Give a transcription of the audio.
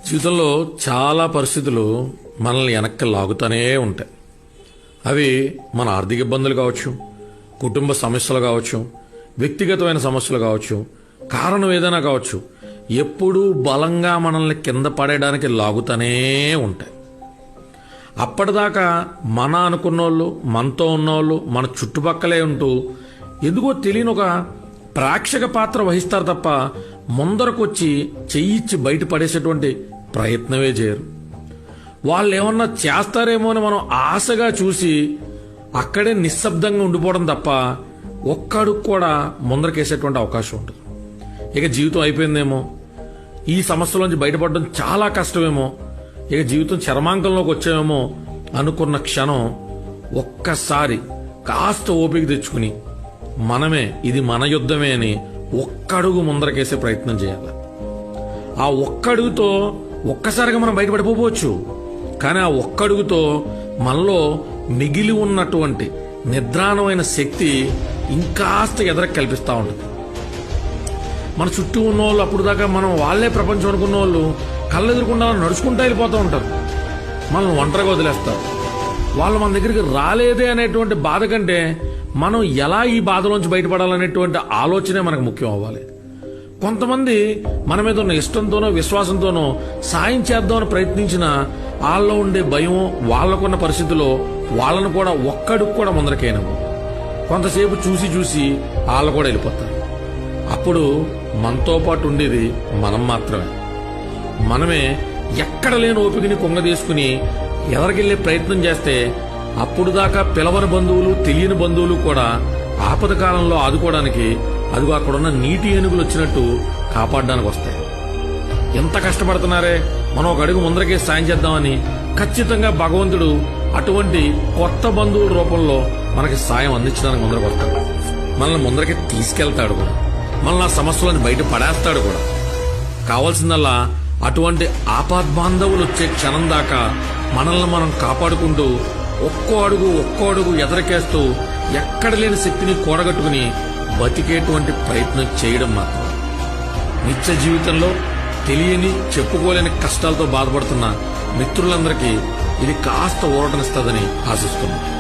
జీవితంలో చాలా పరిస్థితులు మనల్ని వెనక్కి లాగుతూనే ఉంటాయి. అవి మన ఆర్థిక ఇబ్బందులు కావచ్చు, కుటుంబ సమస్యలు కావచ్చు, వ్యక్తిగతమైన సమస్యలు కావచ్చు, కారణం ఏదైనా కావచ్చు, ఎప్పుడూ బలంగా మనల్ని కింద పడేయడానికి లాగుతూనే ఉంటాయి. అప్పటిదాకా మన అనుకున్నోళ్ళు, మనతో ఉన్నోళ్ళు మన చుట్టుపక్కలే ఉంటూ ఎందుకో తెలియని ఒక ప్రేక్షక పాత్ర వహిస్తారు తప్ప ముందరకొచ్చి చెయ్యిచ్చి బయట పడేసేటువంటి ప్రయత్నమే చేయరు. వాళ్ళు ఏమన్నా చేస్తారేమో అని మనం ఆశగా చూసి అక్కడే నిశ్శబ్దంగా ఉండిపోవడం తప్ప ఒక్కడుగు కూడా ముందరకేసేటువంటి అవకాశం ఉంటుంది. ఇక జీవితం అయిపోయిందేమో, ఈ సమస్యలోంచి బయటపడడం చాలా కష్టమేమో, ఇక జీవితం చరమాంకంలోకి వచ్చామేమో అనుకున్న క్షణం ఒక్కసారి కాస్త ఓపిక తెచ్చుకుని మనమే ఇది మన యుద్ధమే అని ఒక్కడుగు ముందరకేసే ప్రయత్నం చేయాలి. ఆ ఒక్కడుగుతో ఒక్కసారిగా మనం బయటపడిపోవచ్చు, కానీ ఆ ఒక్కడుగుతో మనలో మిగిలి ఉన్నటువంటి నిద్రాణమైన శక్తి ఇంకాస్త ఎదరకు కల్పిస్తూ ఉంటుంది. మన చుట్టూ ఉన్న వాళ్ళు అప్పుడు దాకా మనం వాళ్లే ప్రపంచం అనుకున్న వాళ్ళు కళ్ళెదురుకుండా నడుచుకుంటూ వెళ్ళిపోతూ ఉంటారు, మనల్ని ఒంటరిగా వదిలేస్తారు. వాళ్ళు మన దగ్గరికి రాలేదే అనేటువంటి బాధ కంటే మనం ఎలా ఈ బాధలోంచి బయటపడాలనేటువంటి ఆలోచనే మనకు ముఖ్యం అవ్వాలి. కొంతమంది మన మీద ఉన్న ఇష్టంతోనో విశ్వాసంతోనో సాయం చేద్దామని ప్రయత్నించిన వాళ్ళలో ఉండే భయం, వాళ్ళకున్న పరిస్థితుల్లో వాళ్ళను కూడా ఒక్కడికి కూడా ముందరకేనము. కొంతసేపు చూసి చూసి వాళ్ళు కూడా వెళ్ళిపోతారు. అప్పుడు మనతో పాటు ఉండేది మనం మాత్రమే. మనమే ఎక్కడ లేని ఓపికని కొంగదీసుకుని ఎదరికెళ్లే ప్రయత్నం చేస్తే అప్పుడు దాకా పిలవని బంధువులు, తెలియని బంధువులు కూడా ఆపద కాలంలో ఆదుకోవడానికి అదిగో అక్కడున్న నీటి ఏనుగులు వచ్చినట్టు కాపాడడానికి వస్తాయి. ఎంత కష్టపడుతున్నారే, మనం ఒక అడుగు ముందరకే సాయం చేద్దామని ఖచ్చితంగా భగవంతుడు అటువంటి కొత్త బంధువుల రూపంలో మనకి సాయం అందించడానికి ముందరకు వస్తాడు. మనల్ని ముందరకి తీసుకెళ్తాడు కూడా, మనల్ని ఆ సమస్యలను బయట పడేస్తాడు కూడా. కావాల్సిందల్లా అటువంటి ఆపద్బాంధవులు వచ్చే క్షణం దాకా మనల్ని మనం కాపాడుకుంటూ ఒక్కో అడుగు ఎదరకేస్తూ ఎక్కడ లేని శక్తిని కూడగట్టుకుని బతికేటువంటి ప్రయత్నం చేయడం మాత్రం. నిత్య జీవితంలో తెలియని, చెప్పుకోలేని కష్టాలతో బాధపడుతున్న మిత్రులందరికీ ఇది కాస్త ఊరటనిస్తుందని ఆశిస్తున్నాను.